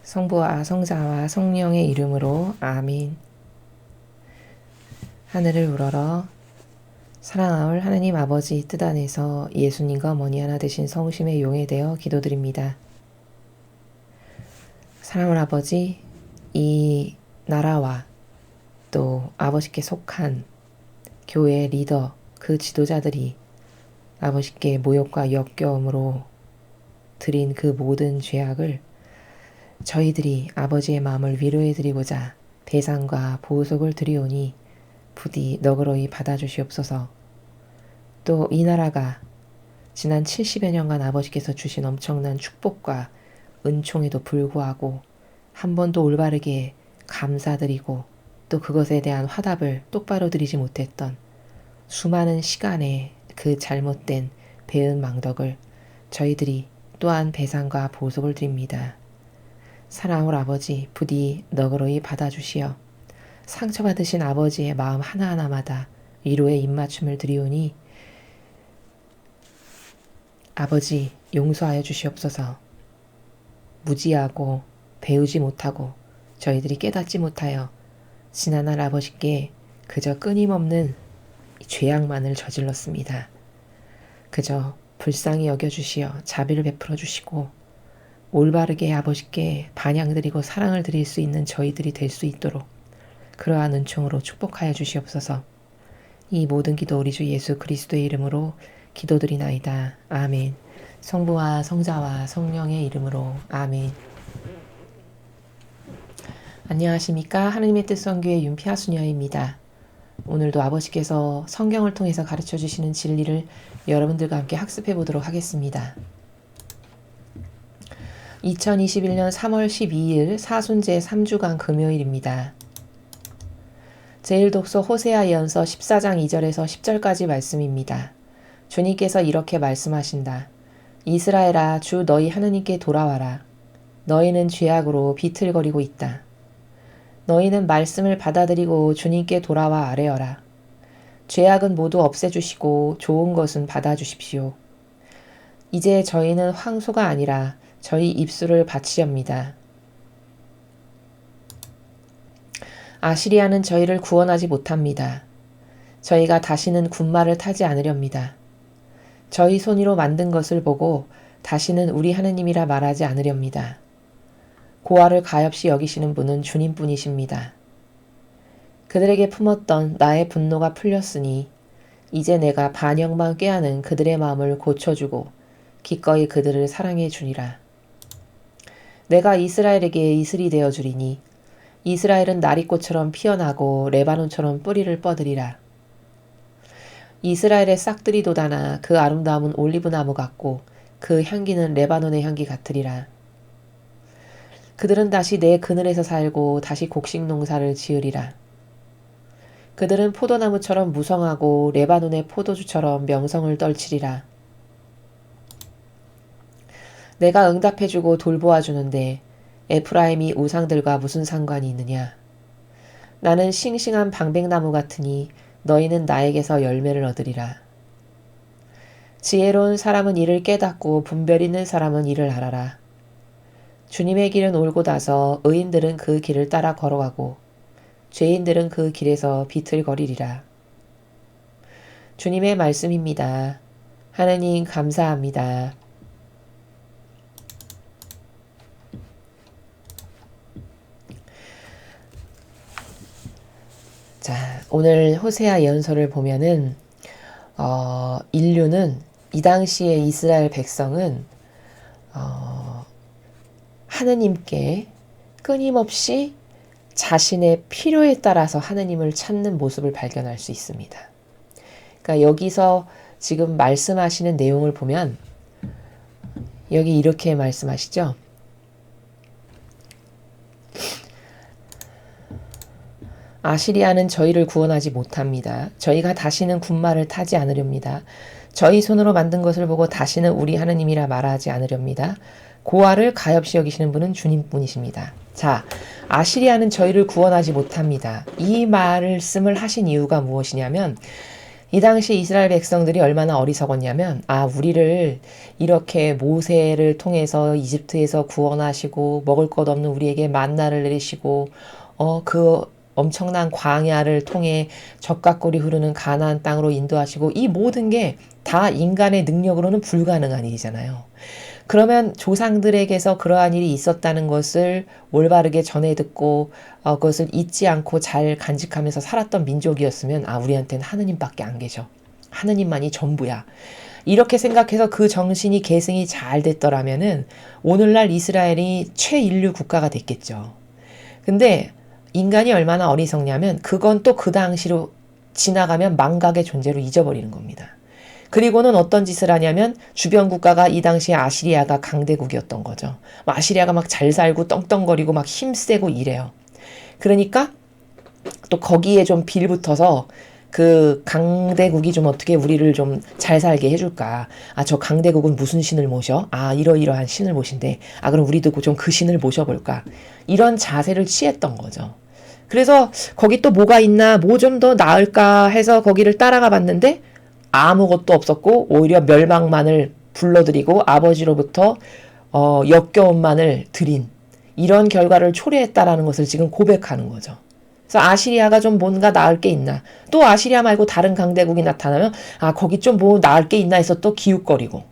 성부와 성자와 성령의 이름으로 아멘. 하늘을 우러러 사랑하올 하느님 아버지 뜻 안에서 예수님과 어머니 하나 되신 성심의 용에 대어 기도드립니다. 사랑하올 아버지, 이 나라와 또 아버지께 속한 교회의 리더, 그 지도자들이 아버지께 모욕과 역겨움으로 드린 그 모든 죄악을 저희들이 아버지의 마음을 위로해드리고자 배상과 보속을 드리오니 부디 너그러이 받아주시옵소서. 또 이 나라가 지난 70여 년간 아버지께서 주신 엄청난 축복과 은총에도 불구하고 한 번도 올바르게 감사드리고 또 그것에 대한 화답을 똑바로 드리지 못했던 수많은 시간의 그 잘못된 배은 망덕을 저희들이 또한 배상과 보속을 드립니다. 사랑하올 아버지, 부디 너그러이 받아주시어 상처받으신 아버지의 마음 하나하나마다 위로의 입맞춤을 드리오니 아버지 용서하여 주시옵소서. 무지하고 배우지 못하고 저희들이 깨닫지 못하여 지난날 아버지께 그저 끊임없는 죄악만을 저질렀습니다. 그저 불쌍히 여겨주시어 자비를 베풀어 주시고 올바르게 아버지께 반향드리고 사랑을 드릴 수 있는 저희들이 될 수 있도록 그러한 은총으로 축복하여 주시옵소서. 이 모든 기도 우리 주 예수 그리스도의 이름으로 기도드리나이다. 아멘. 성부와 성자와 성령의 이름으로 아멘. 안녕하십니까. 하느님의 뜻 선교의 윤피아 수녀입니다. 오늘도 아버지께서 성경을 통해서 가르쳐 주시는 진리를 여러분들과 함께 학습해 보도록 하겠습니다. 2021년 3월 12일 사순제 3주간 금요일입니다. 제1독서 호세아 예언서 14장 2절에서 10절까지 말씀입니다. 주님께서 이렇게 말씀하신다. 이스라엘아, 주 너희 하느님께 돌아와라. 너희는 죄악으로 비틀거리고 있다. 너희는 말씀을 받아들이고 주님께 돌아와 아뢰어라. 죄악은 모두 없애주시고 좋은 것은 받아주십시오. 이제 저희는 황소가 아니라 저희 입술을 바치렵니다. 아시리아는 저희를 구원하지 못합니다. 저희가 다시는 군마를 타지 않으렵니다. 저희 손으로 만든 것을 보고 다시는 우리 하느님이라 말하지 않으렵니다. 고아를 가엾이 여기시는 분은 주님뿐이십니다. 그들에게 품었던 나의 분노가 풀렸으니 이제 내가 반역만 꾀하는 그들의 마음을 고쳐주고 기꺼이 그들을 사랑해 주리라. 내가 이스라엘에게 이슬이 되어 주리니 이스라엘은 나리꽃처럼 피어나고 레바논처럼 뿌리를 뻗으리라. 이스라엘의 싹들이 돋아나 그 아름다움은 올리브나무 같고 그 향기는 레바논의 향기 같으리라. 그들은 다시 내 그늘에서 살고 다시 곡식 농사를 지으리라. 그들은 포도나무처럼 무성하고 레바논의 포도주처럼 명성을 떨치리라. 내가 응답해주고 돌보아주는데 에프라임이 우상들과 무슨 상관이 있느냐. 나는 싱싱한 방백나무 같으니 너희는 나에게서 열매를 얻으리라. 지혜로운 사람은 이를 깨닫고 분별 있는 사람은 이를 알아라. 주님의 길은 올곧아서 의인들은 그 길을 따라 걸어가고 죄인들은 그 길에서 비틀거리리라. 주님의 말씀입니다. 하느님 감사합니다. 자, 오늘 호세아 예언서를 보면은 인류는 이 당시에 이스라엘 백성은 하느님께 끊임없이 자신의 필요에 따라서 하느님을 찾는 모습을 발견할 수 있습니다. 그러니까 여기서 지금 말씀하시는 내용을 보면 여기 이렇게 말씀하시죠. 아시리아는 저희를 구원하지 못합니다. 저희가 다시는 군마를 타지 않으렵니다. 저희 손으로 만든 것을 보고 다시는 우리 하느님이라 말하지 않으렵니다. 고아를 가엾이 여기시는 분은 주님뿐이십니다. 자, 아시리아는 저희를 구원하지 못합니다. 이 말씀을 하신 이유가 무엇이냐면 이 당시 이스라엘 백성들이 얼마나 어리석었냐면, 우리를 이렇게 모세를 통해서 이집트에서 구원하시고 먹을 것 없는 우리에게 만나를 내리시고 그 엄청난 광야를 통해 젖과 꿀이 흐르는 가나안 땅으로 인도하시고, 이 모든 게 다 인간의 능력으로는 불가능한 일이잖아요. 그러면 조상들에게서 그러한 일이 있었다는 것을 올바르게 전해 듣고 그것을 잊지 않고 잘 간직하면서 살았던 민족이었으면 우리한테는 하느님밖에 안 계셔. 하느님만이 전부야. 이렇게 생각해서 그 정신이 계승이 잘 됐더라면은 오늘날 이스라엘이 최인류 국가가 됐겠죠. 근데 인간이 얼마나 어리석냐면 그건 또 그 당시로 지나가면 망각의 존재로 잊어버리는 겁니다. 그리고는 어떤 짓을 하냐면 주변 국가가 이 당시에 아시리아가 강대국이었던 거죠. 아시리아가 막 잘 살고 떵떵거리고 막 힘세고 이래요. 그러니까 또 거기에 좀 빌붙어서 그 강대국이 좀 어떻게 우리를 좀 잘 살게 해줄까. 저 강대국은 무슨 신을 모셔? 이러이러한 신을 모신대. 그럼 우리도 좀 그 신을 모셔볼까. 이런 자세를 취했던 거죠. 그래서 거기 또 뭐가 있나, 뭐 좀 더 나을까 해서 거기를 따라가 봤는데 아무것도 없었고 오히려 멸망만을 불러들이고 아버지로부터 역겨움만을 드린 이런 결과를 초래했다라는 것을 지금 고백하는 거죠. 그래서 아시리아가 좀 뭔가 나을 게 있나, 또 아시리아 말고 다른 강대국이 나타나면 거기 좀 뭐 나을 게 있나 해서 또 기웃거리고,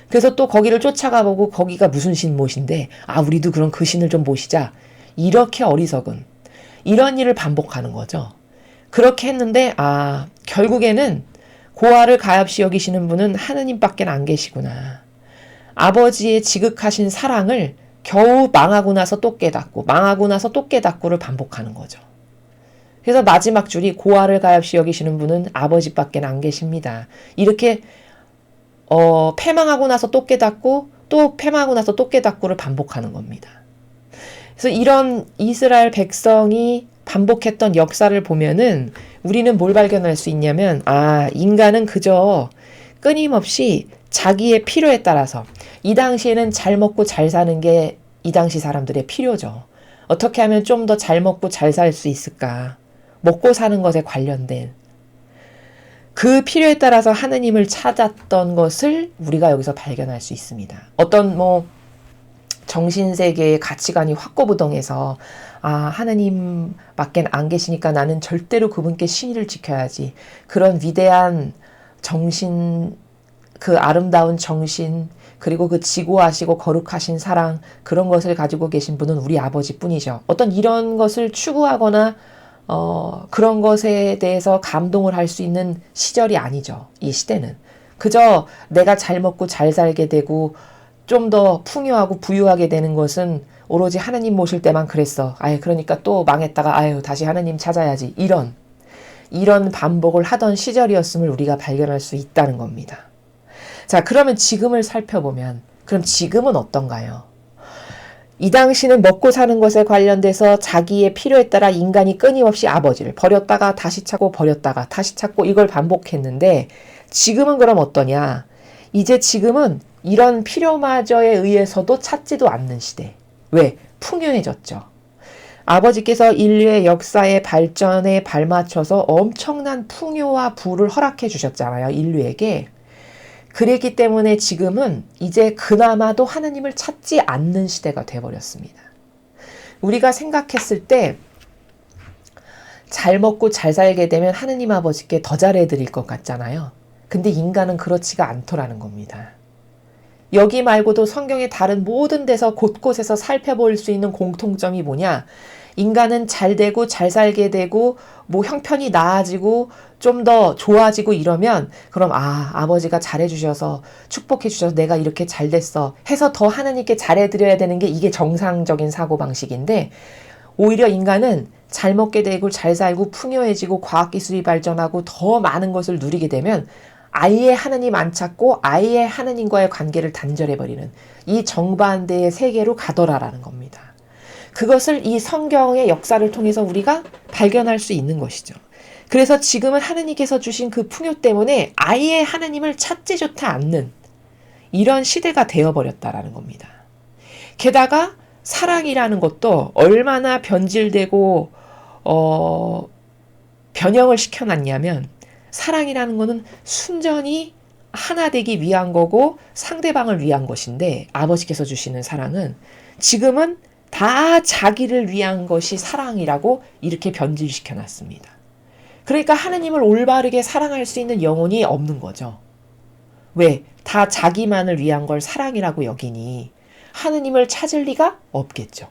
그래서 또 거기를 쫓아가 보고 거기가 무슨 신 모신데 우리도 그럼 그 신을 좀 모시자. 이렇게 어리석은 이런 일을 반복하는 거죠. 그렇게 했는데 결국에는 고아를 가엾이 여기시는 분은 하느님밖에 안 계시구나. 아버지의 지극하신 사랑을 겨우 망하고 나서 또 깨닫고, 망하고 나서 또 깨닫고를 반복하는 거죠. 그래서 마지막 줄이 고아를 가엾이 여기시는 분은 아버지밖에 안 계십니다. 이렇게 패망하고 나서 또 깨닫고, 또 패망하고 나서 또 깨닫고를 반복하는 겁니다. 그래서 이런 이스라엘 백성이 반복했던 역사를 보면은 우리는 뭘 발견할 수 있냐면 인간은 그저 끊임없이 자기의 필요에 따라서, 이 당시에는 잘 먹고 잘 사는 게 이 당시 사람들의 필요죠. 어떻게 하면 좀 더 잘 먹고 잘 살 수 있을까? 먹고 사는 것에 관련된 그 필요에 따라서 하느님을 찾았던 것을 우리가 여기서 발견할 수 있습니다. 어떤 정신세계의 가치관이 확고부동해서 하느님밖에 안 계시니까 나는 절대로 그분께 신의를 지켜야지. 그런 위대한 정신, 그 아름다운 정신, 그리고 그 지고하시고 거룩하신 사랑, 그런 것을 가지고 계신 분은 우리 아버지뿐이죠. 어떤 이런 것을 추구하거나 그런 것에 대해서 감동을 할 수 있는 시절이 아니죠. 이 시대는. 그저 내가 잘 먹고 잘 살게 되고 좀 더 풍요하고 부유하게 되는 것은 오로지 하느님 모실 때만 그랬어. 그러니까 또 망했다가 다시 하느님 찾아야지. 이런 반복을 하던 시절이었음을 우리가 발견할 수 있다는 겁니다. 자, 그러면 지금을 살펴보면, 그럼 지금은 어떤가요? 이 당시는 먹고 사는 것에 관련돼서 자기의 필요에 따라 인간이 끊임없이 아버지를 버렸다가 다시 찾고 버렸다가 다시 찾고 이걸 반복했는데, 지금은 그럼 어떠냐? 이제 지금은 이런 필요마저에 의해서도 찾지도 않는 시대. 왜? 풍요해졌죠. 아버지께서 인류의 역사의 발전에 발맞춰서 엄청난 풍요와 부를 허락해 주셨잖아요. 인류에게. 그랬기 때문에 지금은 이제 그나마도 하느님을 찾지 않는 시대가 되어버렸습니다. 우리가 생각했을 때 잘 먹고 잘 살게 되면 하느님 아버지께 더 잘해드릴 것 같잖아요. 근데 인간은 그렇지가 않더라는 겁니다. 여기 말고도 성경의 다른 모든 데서 곳곳에서 살펴볼 수 있는 공통점이 뭐냐? 인간은 잘 되고 잘 살게 되고 형편이 나아지고 좀 더 좋아지고 이러면 그럼 아버지가 잘해주셔서 축복해주셔서 내가 이렇게 잘 됐어 해서 더 하나님께 잘해드려야 되는 게 이게 정상적인 사고방식인데, 오히려 인간은 잘 먹게 되고 잘 살고 풍요해지고 과학기술이 발전하고 더 많은 것을 누리게 되면 아예 하느님 안 찾고 아예 하느님과의 관계를 단절해버리는 이 정반대의 세계로 가더라라는 겁니다. 그것을 이 성경의 역사를 통해서 우리가 발견할 수 있는 것이죠. 그래서 지금은 하느님께서 주신 그 풍요 때문에 아예 하느님을 찾지조차 않는 이런 시대가 되어버렸다라는 겁니다. 게다가 사랑이라는 것도 얼마나 변질되고 변형을 시켜놨냐면, 사랑이라는 거는 순전히 하나 되기 위한 거고 상대방을 위한 것인데, 아버지께서 주시는 사랑은 지금은 다 자기를 위한 것이 사랑이라고 이렇게 변질시켜 놨습니다. 그러니까 하느님을 올바르게 사랑할 수 있는 영혼이 없는 거죠. 왜? 다 자기만을 위한 걸 사랑이라고 여기니 하느님을 찾을 리가 없겠죠.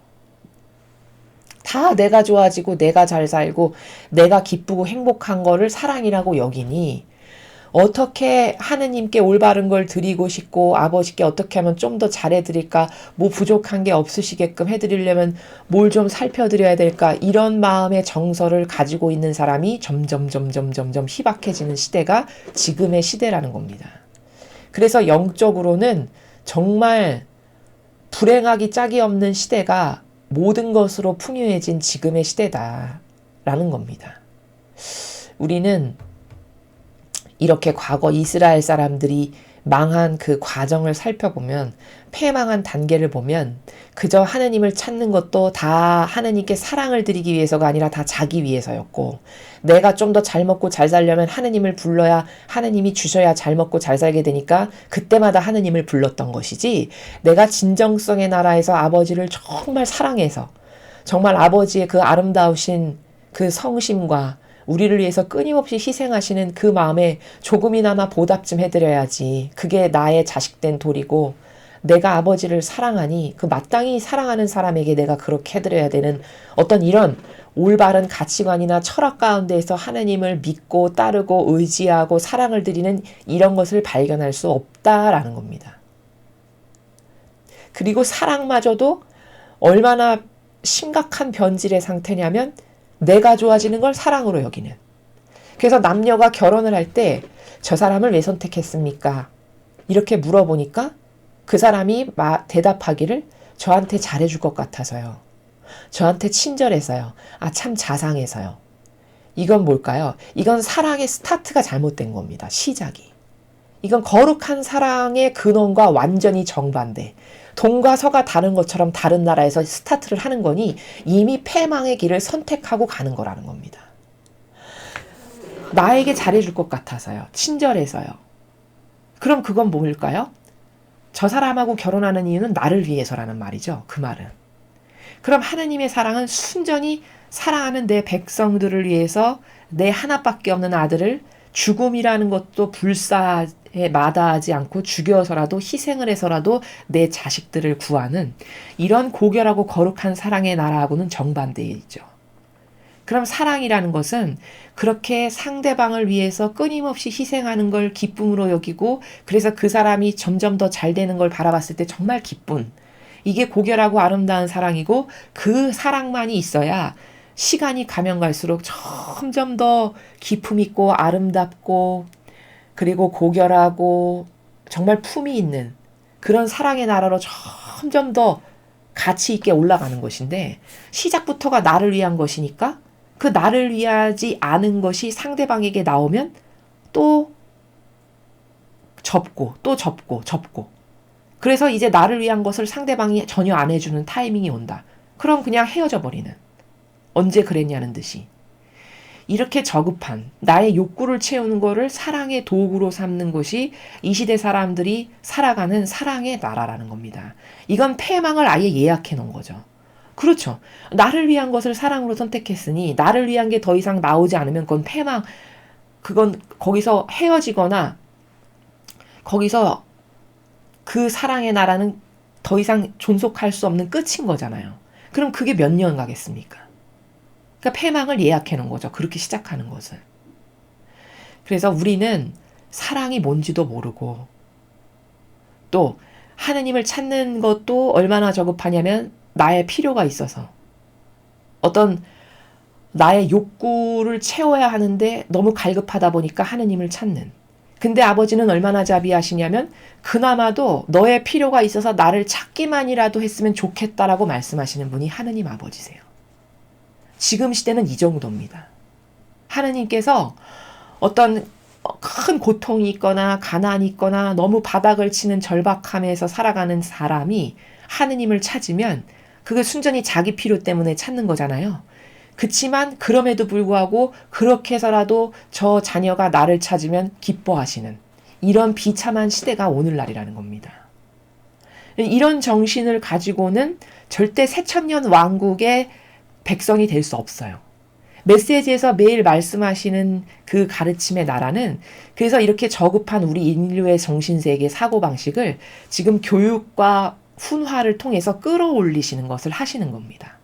다 내가 좋아지고 내가 잘 살고 내가 기쁘고 행복한 거를 사랑이라고 여기니 어떻게 하느님께 올바른 걸 드리고 싶고 아버지께 어떻게 하면 좀 더 잘해드릴까, 뭐 부족한 게 없으시게끔 해드리려면 뭘 좀 살펴드려야 될까, 이런 마음의 정서를 가지고 있는 사람이 점점 희박해지는 시대가 지금의 시대라는 겁니다. 그래서 영적으로는 정말 불행하기 짝이 없는 시대가 모든 것으로 풍요해진 지금의 시대다라는 겁니다. 우리는 이렇게 과거 이스라엘 사람들이 망한 그 과정을 살펴보면, 패망한 단계를 보면 그저 하느님을 찾는 것도 다 하느님께 사랑을 드리기 위해서가 아니라 다 자기 위해서였고, 내가 좀 더 잘 먹고 잘 살려면 하느님을 불러야 하느님이 주셔야 잘 먹고 잘 살게 되니까 그때마다 하느님을 불렀던 것이지, 내가 진정성의 나라에서 아버지를 정말 사랑해서 정말 아버지의 그 아름다우신 그 성심과 우리를 위해서 끊임없이 희생하시는 그 마음에 조금이나마 보답 좀 해드려야지, 그게 나의 자식된 도리고, 내가 아버지를 사랑하니 그 마땅히 사랑하는 사람에게 내가 그렇게 해드려야 되는 어떤 이런 올바른 가치관이나 철학 가운데에서 하느님을 믿고 따르고 의지하고 사랑을 드리는 이런 것을 발견할 수 없다라는 겁니다. 그리고 사랑마저도 얼마나 심각한 변질의 상태냐면 내가 좋아지는 걸 사랑으로 여기는. 그래서 남녀가 결혼을 할 때 저 사람을 왜 선택했습니까? 이렇게 물어보니까 그 사람이 대답하기를 저한테 잘해줄 것 같아서요. 저한테 친절해서요. 아, 참 자상해서요. 이건 뭘까요? 이건 사랑의 스타트가 잘못된 겁니다. 시작이. 이건 거룩한 사랑의 근원과 완전히 정반대. 동과 서가 다른 것처럼 다른 나라에서 스타트를 하는 거니 이미 패망의 길을 선택하고 가는 거라는 겁니다. 나에게 잘해줄 것 같아서요. 친절해서요. 그럼 그건 뭘까요? 저 사람하고 결혼하는 이유는 나를 위해서라는 말이죠. 그 말은. 그럼 하느님의 사랑은 순전히 사랑하는 내 백성들을 위해서 내 하나밖에 없는 아들을 죽음이라는 것도 불사에 마다하지 않고 죽여서라도 희생을 해서라도 내 자식들을 구하는 이런 고결하고 거룩한 사랑의 나라하고는 정반대이죠. 그럼 사랑이라는 것은 그렇게 상대방을 위해서 끊임없이 희생하는 걸 기쁨으로 여기고, 그래서 그 사람이 점점 더 잘 되는 걸 바라봤을 때 정말 기쁜, 이게 고결하고 아름다운 사랑이고, 그 사랑만이 있어야 시간이 가면 갈수록 점점 더 기품 있고 아름답고 그리고 고결하고 정말 품이 있는 그런 사랑의 나라로 점점 더 가치 있게 올라가는 것인데, 시작부터가 나를 위한 것이니까 그 나를 위하지 않은 것이 상대방에게 나오면 또 접고 또 접고 접고, 그래서 이제 나를 위한 것을 상대방이 전혀 안 해주는 타이밍이 온다. 그럼 그냥 헤어져 버리는, 언제 그랬냐는 듯이. 이렇게 저급한 나의 욕구를 채우는 거를 사랑의 도구로 삼는 것이 이 시대 사람들이 살아가는 사랑의 나라라는 겁니다. 이건 패망을 아예 예약해 놓은 거죠. 그렇죠. 나를 위한 것을 사랑으로 선택했으니 나를 위한 게 더 이상 나오지 않으면 그건 패망, 그건 거기서 헤어지거나 거기서 그 사랑의 나라는 더 이상 존속할 수 없는 끝인 거잖아요. 그럼 그게 몇 년 가겠습니까? 그러니까 패망을 예약해 놓은 거죠. 그렇게 시작하는 것은. 그래서 우리는 사랑이 뭔지도 모르고, 또 하느님을 찾는 것도 얼마나 저급하냐면 나의 필요가 있어서 어떤 나의 욕구를 채워야 하는데 너무 갈급하다 보니까 하느님을 찾는. 근데 아버지는 얼마나 자비하시냐면 그나마도 너의 필요가 있어서 나를 찾기만이라도 했으면 좋겠다라고 말씀하시는 분이 하느님 아버지세요. 지금 시대는 이 정도입니다. 하느님께서 어떤 큰 고통이 있거나 가난이 있거나 너무 바닥을 치는 절박함에서 살아가는 사람이 하느님을 찾으면 그게 순전히 자기 필요 때문에 찾는 거잖아요. 그치만 그럼에도 불구하고 그렇게 해서라도 저 자녀가 나를 찾으면 기뻐하시는 이런 비참한 시대가 오늘날이라는 겁니다. 이런 정신을 가지고는 절대 새천년 왕국의 백성이 될 수 없어요. 메시지에서 매일 말씀하시는 그 가르침의 나라는 그래서 이렇게 저급한 우리 인류의 정신세계 사고방식을 지금 교육과 훈화를 통해서 끌어올리시는 것을 하시는 겁니다.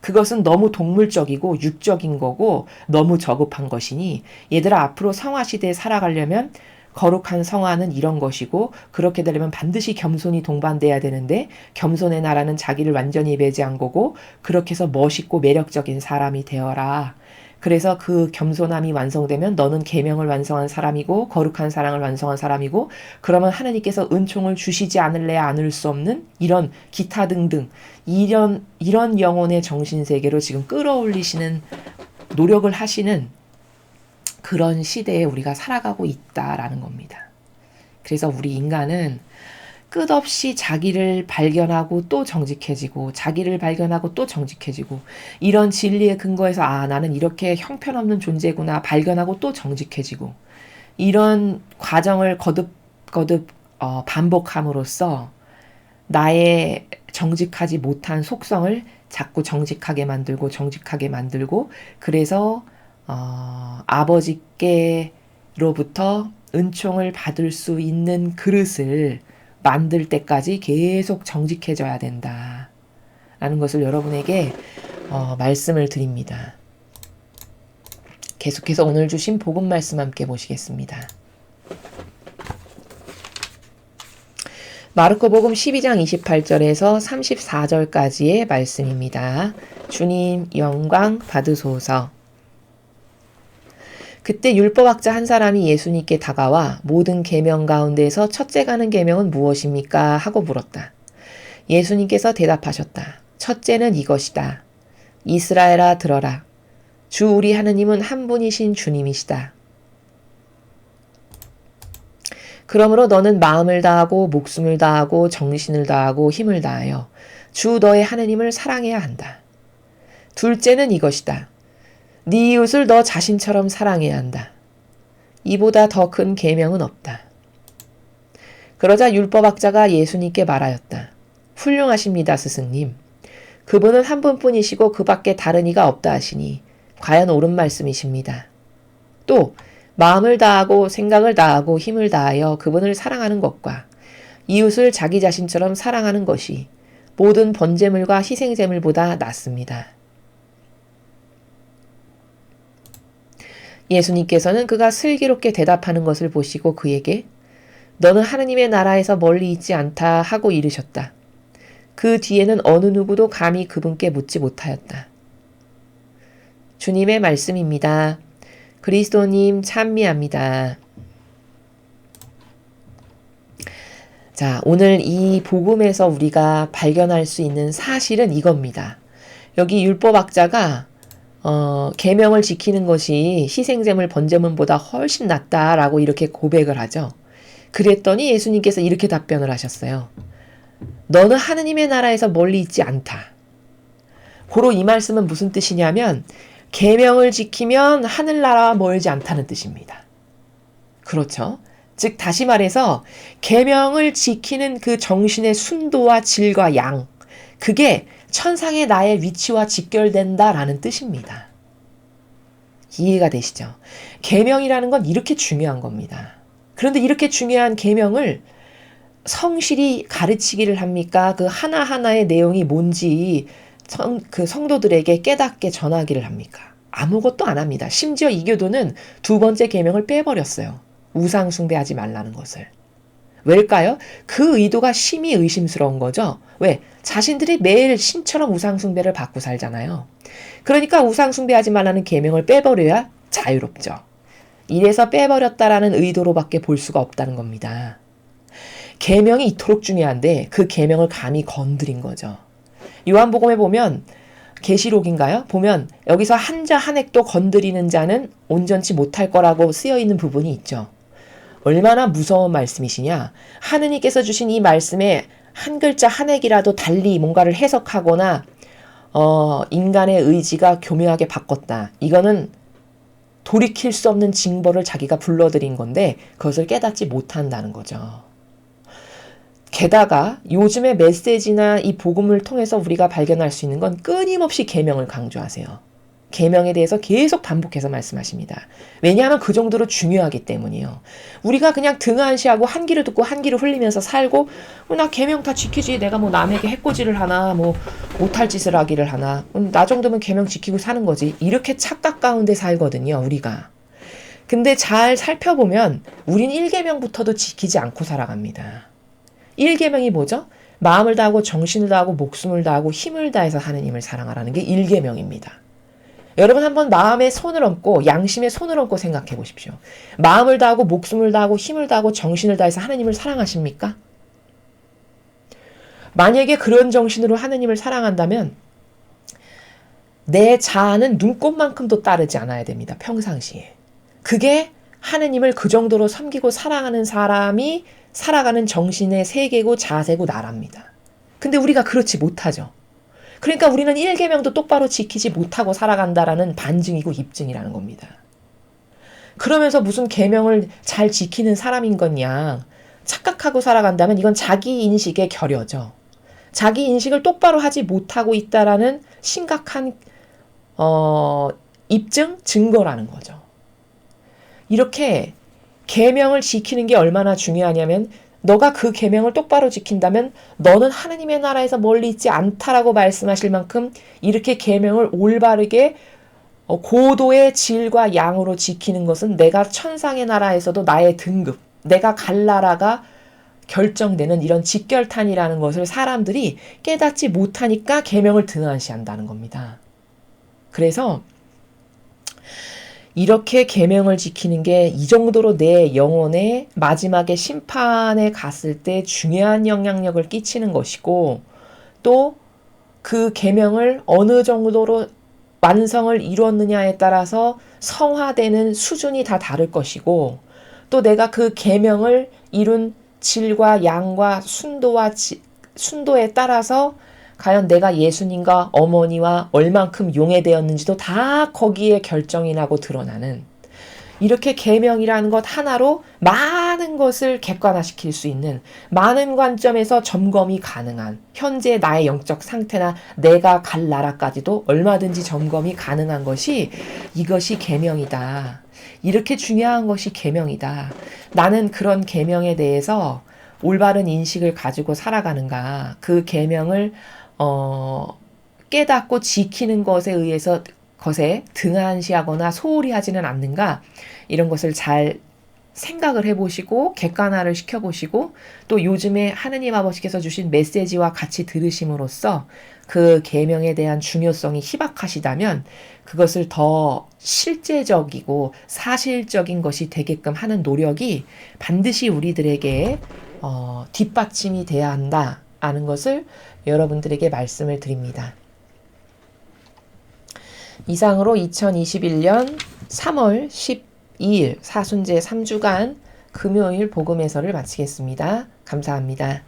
그것은 너무 동물적이고 육적인 거고 너무 저급한 것이니 얘들아 앞으로 성화시대에 살아가려면 거룩한 성화는 이런 것이고 그렇게 되려면 반드시 겸손이 동반돼야 되는데 겸손의 나라는 자기를 완전히 배제한 거고 그렇게 해서 멋있고 매력적인 사람이 되어라. 그래서 그 겸손함이 완성되면 너는 계명을 완성한 사람이고 거룩한 사랑을 완성한 사람이고 그러면 하느님께서 은총을 주시지 않을래야 않을 수 없는 이런 기타 등등 이런 영혼의 정신세계로 지금 끌어올리시는 노력을 하시는 그런 시대에 우리가 살아가고 있다라는 겁니다. 그래서 우리 인간은 끝없이 자기를 발견하고 또 정직해지고 자기를 발견하고 또 정직해지고 이런 진리의 근거에서 나는 이렇게 형편없는 존재구나 발견하고 또 정직해지고 이런 과정을 거듭 반복함으로써 나의 정직하지 못한 속성을 자꾸 정직하게 만들고 그래서 아버지께로부터 은총을 받을 수 있는 그릇을 만들 때까지 계속 정직해져야 된다. 라는 것을 여러분에게 말씀을 드립니다. 계속해서 오늘 주신 복음 말씀 함께 보시겠습니다. 마르코복음 12장 28절에서 34절까지의 말씀입니다. 주님 영광 받으소서. 그때 율법학자 한 사람이 예수님께 다가와 모든 계명 가운데에서 첫째 가는 계명은 무엇입니까? 하고 물었다. 예수님께서 대답하셨다. 첫째는 이것이다. 이스라엘아 들어라. 주 우리 하느님은 한 분이신 주님이시다. 그러므로 너는 마음을 다하고 목숨을 다하고 정신을 다하고 힘을 다하여 주 너의 하느님을 사랑해야 한다. 둘째는 이것이다. 네 이웃을 너 자신처럼 사랑해야 한다. 이보다 더 큰 계명은 없다. 그러자 율법학자가 예수님께 말하였다. 훌륭하십니다, 스승님. 그분은 한 분뿐이시고 그 밖에 다른 이가 없다 하시니 과연 옳은 말씀이십니다. 또 마음을 다하고 생각을 다하고 힘을 다하여 그분을 사랑하는 것과 이웃을 자기 자신처럼 사랑하는 것이 모든 번제물과 희생제물보다 낫습니다. 예수님께서는 그가 슬기롭게 대답하는 것을 보시고 그에게 너는 하느님의 나라에서 멀리 있지 않다 하고 이르셨다. 그 뒤에는 어느 누구도 감히 그분께 묻지 못하였다. 주님의 말씀입니다. 그리스도님 찬미합니다. 자, 오늘 이 복음에서 우리가 발견할 수 있는 사실은 이겁니다. 여기 율법학자가 계명을 지키는 것이 희생제물 번제물보다 훨씬 낫다라고 이렇게 고백을 하죠. 그랬더니 예수님께서 이렇게 답변을 하셨어요. 너는 하느님의 나라에서 멀리 있지 않다. 고로 이 말씀은 무슨 뜻이냐면 계명을 지키면 하늘나라와 멀지 않다는 뜻입니다. 그렇죠? 즉 다시 말해서 계명을 지키는 그 정신의 순도와 질과 양, 그게 천상의 나의 위치와 직결된다라는 뜻입니다. 이해가 되시죠? 계명이라는 건 이렇게 중요한 겁니다. 그런데 이렇게 중요한 계명을 성실히 가르치기를 합니까? 그 하나하나의 내용이 뭔지 그 성도들에게 깨닫게 전하기를 합니까? 아무것도 안 합니다. 심지어 이교도는 두 번째 계명을 빼버렸어요. 우상 숭배하지 말라는 것을. 왜일까요? 그 의도가 심히 의심스러운 거죠. 왜? 자신들이 매일 신처럼 우상 숭배를 받고 살잖아요. 그러니까 우상 숭배하지 말라는 계명을 빼버려야 자유롭죠. 이래서 빼버렸다라는 의도로밖에 볼 수가 없다는 겁니다. 계명이 이토록 중요한데 그 계명을 감히 건드린 거죠. 요한복음에 보면 계시록인가요? 보면 여기서 한 자 한 획도 건드리는 자는 온전치 못할 거라고 쓰여 있는 부분이 있죠. 얼마나 무서운 말씀이시냐. 하느님께서 주신 이 말씀에 한 글자 한 획이라도 달리 뭔가를 해석하거나 인간의 의지가 교묘하게 바꿨다. 이거는 돌이킬 수 없는 징벌을 자기가 불러들인 건데 그것을 깨닫지 못한다는 거죠. 게다가 요즘의 메시지나 이 복음을 통해서 우리가 발견할 수 있는 건 끊임없이 계명을 강조하세요. 계명에 대해서 계속 반복해서 말씀하십니다. 왜냐하면 그 정도로 중요하기 때문이에요. 우리가 그냥 등한시하고 한 귀를 듣고 한 귀를 흘리면서 살고 나 계명 다 지키지, 내가 뭐 남에게 해코지를 하나 뭐 못할 짓을 하기를 하나, 나 정도면 계명 지키고 사는 거지, 이렇게 착각 가운데 살거든요, 우리가. 근데 잘 살펴보면 우린 1계명부터도 지키지 않고 살아갑니다. 1계명이 뭐죠? 마음을 다하고 정신을 다하고 목숨을 다하고 힘을 다해서 하느님을 사랑하라는 게 1계명입니다. 여러분 한번 마음에 손을 얹고 양심에 손을 얹고 생각해 보십시오. 마음을 다하고 목숨을 다하고 힘을 다하고 정신을 다해서 하느님을 사랑하십니까? 만약에 그런 정신으로 하느님을 사랑한다면 내 자아는 눈꼽만큼도 따르지 않아야 됩니다. 평상시에. 그게 하느님을 그 정도로 섬기고 사랑하는 사람이 살아가는 정신의 세계고 자세고 나랍니다. 근데 우리가 그렇지 못하죠. 그러니까 우리는 1계명도 똑바로 지키지 못하고 살아간다라는 반증이고 입증이라는 겁니다. 그러면서 무슨 계명을 잘 지키는 사람인 거냐 착각하고 살아간다면 이건 자기 인식의 결여죠. 자기 인식을 똑바로 하지 못하고 있다라는 심각한 입증, 증거라는 거죠. 이렇게 계명을 지키는 게 얼마나 중요하냐면 너가 그 계명을 똑바로 지킨다면 너는 하느님의 나라에서 멀리 있지 않다라고 말씀하실 만큼 이렇게 계명을 올바르게 고도의 질과 양으로 지키는 것은 내가 천상의 나라에서도 나의 등급, 내가 갈 나라가 결정되는 이런 직결탄이라는 것을 사람들이 깨닫지 못하니까 계명을 등한시한다는 겁니다. 그래서 이렇게 계명을 지키는 게 이 정도로 내 영혼의 마지막에 심판에 갔을 때 중요한 영향력을 끼치는 것이고 또 그 계명을 어느 정도로 완성을 이루었느냐에 따라서 성화되는 수준이 다 다를 것이고 또 내가 그 계명을 이룬 질과 양과 순도에 따라서 과연 내가 예수님과 어머니와 얼만큼 용해되었는지도 다 거기에 결정이 나고 드러나는 이렇게 계명이라는 것 하나로 많은 것을 객관화시킬 수 있는 많은 관점에서 점검이 가능한 현재 나의 영적 상태나 내가 갈 나라까지도 얼마든지 점검이 가능한 것이 이것이 계명이다. 이렇게 중요한 것이 계명이다. 나는 그런 계명에 대해서 올바른 인식을 가지고 살아가는가. 그 계명을 깨닫고 지키는 것에 등한시하거나 소홀히 하지는 않는가 이런 것을 잘 생각을 해보시고 객관화를 시켜보시고 또 요즘에 하느님 아버지께서 주신 메시지와 같이 들으심으로써 그 계명에 대한 중요성이 희박하시다면 그것을 더 실제적이고 사실적인 것이 되게끔 하는 노력이 반드시 우리들에게 뒷받침이 돼야 한다는 것을 여러분들에게 말씀을 드립니다. 이상으로 2021년 3월 12일 사순제 3주간 금요일 복음 해설을 마치겠습니다. 감사합니다.